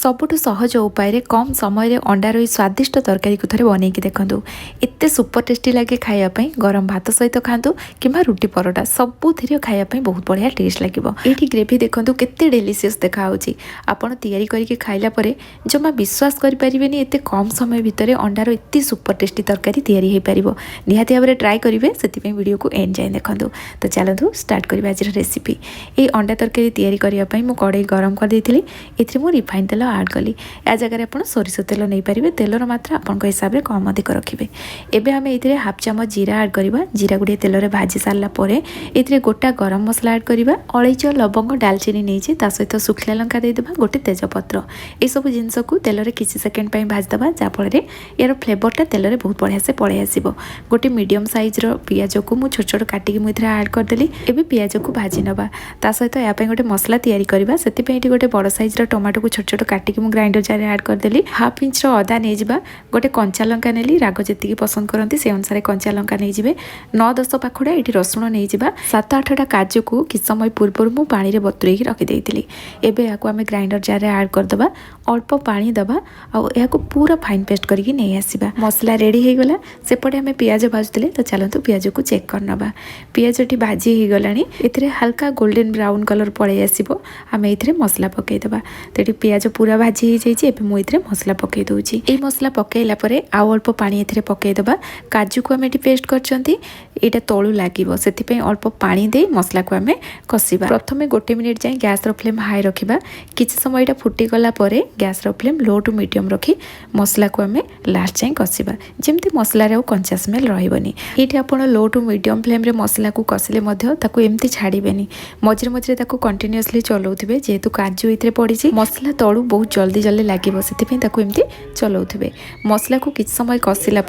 सबुठु सहज उपाय कम समय अंडार स्वादिष्ट तरकारी को थे बनईकि देखूँ एत सुपर टेस्टी लगे खायापी गरम भात सहित खातु कि रुटी परोटा सबुथ खायापी बहुत बढ़िया टेस्ट लगे। ये ग्रेवी देखूँ केते डेलीशियस देखा आपड़ तैयारी करके खाइला जमा विश्वास करें एत कम समय भितर अंडार एत सुपर टेस्टी तरकारी तैयारी हो पार निहाती भाव में ट्राए करेंगे से वीडियो को एंड जाए देखूँ। तो चलतु स्टार्ट करा आज रेसिपी। ये अंडा तरकारी तैयारी करने मुझे कड़े गरम कर रिफाइन तेल आड कली या जगह आप सोरिष तेल नहीं पारे तेलर मात्रा आपण हिसाब से कम अधिक रखिए। एवं आम ये हाफ चामच जीरा आड करवा जीरा गुड़े तेल में भाजी सारापर ये गोटा गरम मसला आड करवा अलैच लवंग डालचीनी नहीं सहित शुखला लंका देदेबा गोटे तेजपत्र ये सब जिनस को तेल में किसी सेकेंड भाजदेवा जहाँफल यार फ्लेवरटा तेल में बहुत बढ़िया से पड़े आसो। गोटे मीडियम साइज्र पियाज को मुझे छोट छोट काटिकी मुझे आड करदेली एवं पियाज को भाजी नवा सहित यापाई गोटे मसला तैयारी करवा से गोटे बड़ साइज्र टमाटो को छोट छोट काटिकी मुझे ग्राइंडर जार आड करदेली हाफ इंच अदा नहीं जा गोटे कंचा लंका नेली राग जी पसंद करती से अनुसार कंचा लंका नहीं जाए 9-10 पाखुड़ा ये रसुण नहीं जा 7-8टा काजू को किस समय पूर्व मुझे पानी में बतुरे रखिदेली। एवं या आम ग्राइंडर जार आड करदे अल्प पानी दबा और पूरा फाइन पेस्ट करके नहीं आसवा। मसला रेडी हो गला सेपटे आम पियाज भाजुले तो चलतु पियाज को चेक करनवा। पियाजटी भाजी हो गला ए हल्का गोल्डन ब्राउन कलर पड़े आसो आम ये मसला पकईदे तो ये पियाज पूरा भाजी हो जाए मुझे मसला पकई दूची। ये मसला पकईला आउ अल्प पानी ए पकईदे काजू को आम ये पेस्ट कर तलू लगे से अल्प पानी दे मसला को आम कषा। प्रथम गोटे मिनिट जाए गैस फ्लेम हाई रखा किसी समय यहाँ फुटीगला gas flame low to medium रखी मसला को आम लास्ट जाए कषा जमी मसलार कंचा स्मेल रही। ये आप लो टू मीडियम फ्लेम मसला को कषिले एमती छाड़े मझे मझे कंटिन्यूअसली चलाउे जेहेतु काजू ये पड़ी मसला तलू बहुत जल्दी जल्दी लगे से एमती चलाउे। मसला को किसी समय कषिला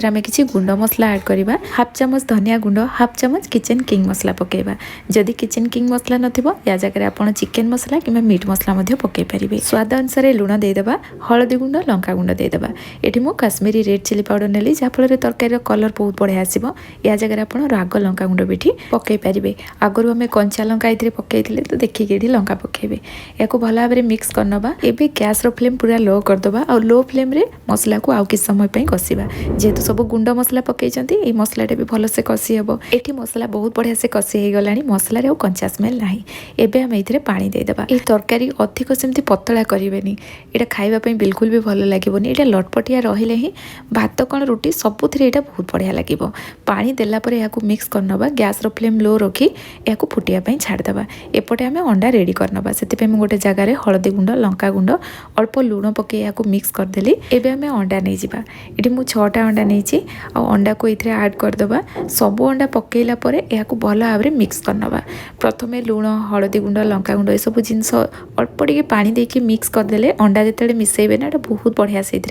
आम किसी गुंड मसला आड करवा हाफ चामच धनिया गुंड हाफ चामच किचन किंग मसला पकेबा। जदि किचन किंग मसला नथिबो या जगह आप चिकेन मसला कि मीट मसला पकई पारे। स्वाद अनुसार लुण देदेबा हलदी गुंड लंका गुंड देदेबा। ये मु काश्मीरी रेड चिली पाउडर नेली जहाँफल तरकारी कलर बहुत बढ़िया आसो या जगह आप राग लंका गुंड भी पकई पारे। आगुरी आम कंचा लंका ये पकई तो देखिए ये लंका पकेबे या भल भाव में मिक्स करनवा। एबे गैस फ्लेम पूरा लो करदबा और लो फ्लेम रे मसला को आउ किस समय कषा जेहेतु सब गुंड मसला पकई ये मसलाटा भी भल से कषि हे। ये मसला बहुत बढ़िया से कषि हो गला मसलार आउ कंचा स्मेल ना। एबे आम ये पानी देदेबा। ये तरकारी अधिक सेमती पतला करेनि यहाँ खावाई बिल्कुल भी भल लगे ये लटपटिया रहिले ही भात कण रुटी सबुथ बहुत बढ़िया लगे। पानी देलापर या मिक्स करनवा गैस फ्लेम लो रखी या फुटियापाई छाड़देवा। एपटे आम अंडा रेडी करनवा से गोटे जगार हलदी गुंड लंका गुंड अल्प लुण पकई या मिक्स करदेली। एबे आम अंडा नहीं जा ये मुझे 6टा अंडा नहीं अंडा को ये आड करदबा सब अंडा पकईला या भल भाव में मिक्स करनवा। प्रथम लुण हलदी गुंड लंका गुंड ये सब जिनस अल्प टे पानी देके मिक्स करदेले अंडा जिते मिसेबे ना बहुत बढ़िया से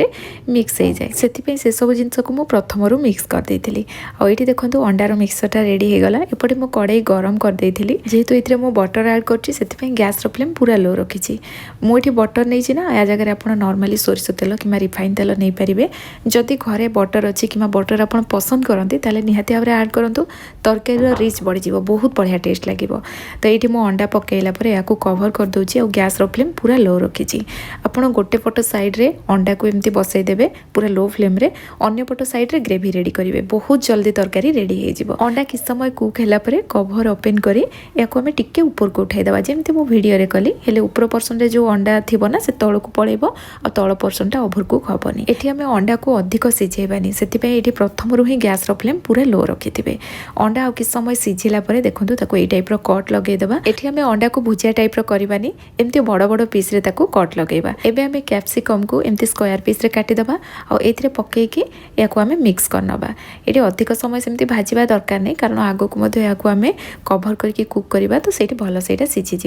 मिक्स हो जाए से सब जिनस को मुझे प्रथम मिक्स करदे ये देखो अंडार मिक्सरटा रेडी हो गला। एपटे मो कड़ाई गरम करदे जेहेतु ये मुझे बटर आड कर गैस फ्लेम पूरा लो रखी। मुझे बटर नहीं ना या जगह आप नॉर्मली सोरिष तेल कि रिफाइन तेल नहीं पारे। जदि घरे बटर अच्छी कि बटर आप पसंद करते ताले निहाती भाव में आड करूँ तरकारी रिच बढ़ी बहुत बढ़िया टेस्ट लगे। तो ये मुझे अंडा पकईला या कवर कर दूची और गैस फ्लेम पूरा लो रखी। आप गोटे पट साइड रे अंडा को एमती बसईदेवे पूरा लो फ्लेम रे अन्य पट साइड रे ग्रेवी रेडी करेंगे बहुत जल्दी तरकारी रेडी हो। अंडा किस समय कुक है कवर ओपन कर आम टिके ऊपर को उठाईदेवा जमी मुझे भिडियो कली हेले ऊपर पर्सन रे जो अंडा थी ना से तल को पड़े और तल पर्सनटा ओभर कुक हेनी। ये आम अंडा को अधिक सिझेबानी से प्रथम रू ही गैस फ्लेम पूरा लो रखि थे। अंडा आ किस समय सिझिला देखो ये टाइप कट लगेदेवा। ये आम अंडा को भुजिया टाइप करवानी एमती बड़ बड़ पीस रे कट लगेबा। एबे आम कैप्सिकम को एमती स्क्वायर पीस रे काटिदेबा और ये पकईकी या आम मिक्स करनवा। ये अधिक समय सेमती भाजवा दरकार नहीं कारण आगो को आम कभर करके कुक करवा तो सही भल से सीझीज।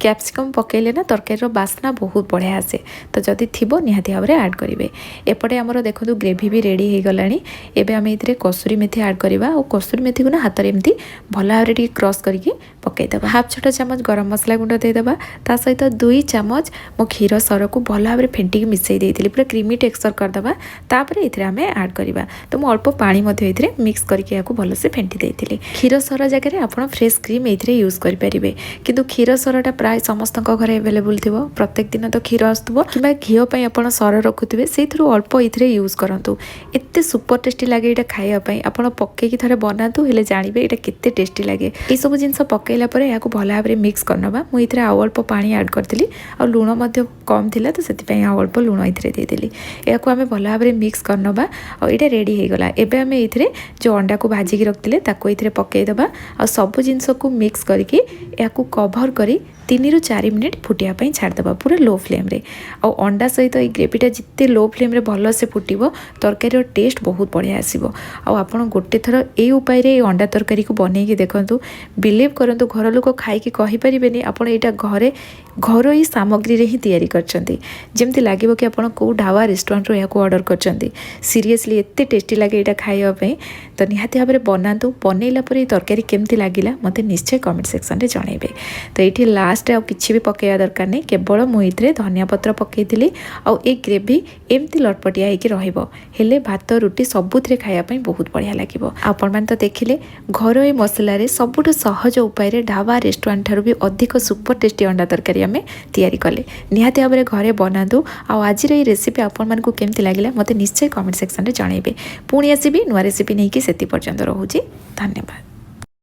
कैप्सिकम पकईले ना तरकारी बास्ना बहुत बढ़िया आसे तो जदि थी निहाती भाव में आड करेंगे। एपटे आमर देखो ग्रेवी भी रेडी हो गलानी। एबे आम ये कसुरी मेथी आड करवा और कसुरी मेथी को ना हाथ में एमती भल भाव में क्रश करके पकईदेवा। हाफ छोटा चामच गरम मसला गुंड देदेबा। ता सहित 2 चामच मो क्षीर सर को भल भाव में फेंटिकी मिसई देती पूरा क्रीमी टेक्सचर करदे। तापर ये आम आड करवा। तो मुझे अल्प पानी मिक्स करके भलसे फेंटी देती। क्षीर सर जगह आप फ्रेश क्रीम ये यूज करेंगे किंतु क्षीर सरटा प्राय समस्त घर एवेलेबल थी। प्रत्येक दिन तो क्षीर आसुव कि घीओ आप सर रखुवे से अल्प ये यूज करूँ। एत सुपर टेस्टी लगे ये खायापी। आप पकईकी थे बनातु हेले जानवे ये केते टेस्टी लगे। ये सब जिन पकईला या भल भाव में मिक्स करनवा। मुझे आउ अल्प पानी आड करी और लुण कम थी तो से आउ अल्प लुण ये देदेली। या आम भल भाव में मिक्स करनवा और ये रेडी हो गला। एबे आम ये जो अंडा को भाजिकी रखते ये पकईदबा और सब जिनस को मिक्स करके या कभर करी 3 ରୁ 4 मिनिट फुटियापाई छाड़देवा पूरा लो फ्लेम रे। और अंडा सहित ये ग्रेवीटा जिते लो फ्लेम रे भल से फुटिव तरकारी टेस्ट बहुत बढ़िया आसो। आपड़ गोटे थर ये उपाय अंडा तरकारी को बनईकी देखूँ। बिलीव करूँ घर लोक खाई कहींपारे आपड़ यहाँ घरे घर ही सामग्री रे ही तैयारी करछंती। जेमती लागिबो कि आपण को ढाबा रेस्टोरेंट रो या को ऑर्डर करछंती। सीरियसली एते टेस्टी लगे ये खाइबा पे। तो निहाती भाव में बनातु। बनैला पर तरकारी केमती लागिला मते निश्चय कमेंट सेक्शन रे जणाइबे। तो ये लास्ट आ किछि भी पकेया दरकार नहीं। केवल मुझे धनिया पत्र पकईली और ये ग्रेवी एमती लटपटिया होकर रहिबो। हेले भात रुटी सबुथिरे खाया पई बहुत बढ़िया लागिबो। आपण मान तो देखिले घर मसला सबुठ सहज उपाय ढाबा रेस्टोरेंट ठारू भी अधिक सुपर टेस्टी अंडा तरकारी आम तैयारी कले। निहाती भाव में घरे बनातु। आज ये रेसिपी आपण मानकु केमती लागिला मते निश्चय कमेंट सेक्शन रे जणाइबे। पुणी आसीबी नुआ रेसिपी नहीं कि सेति पर्यंत रहूची। धन्यवाद।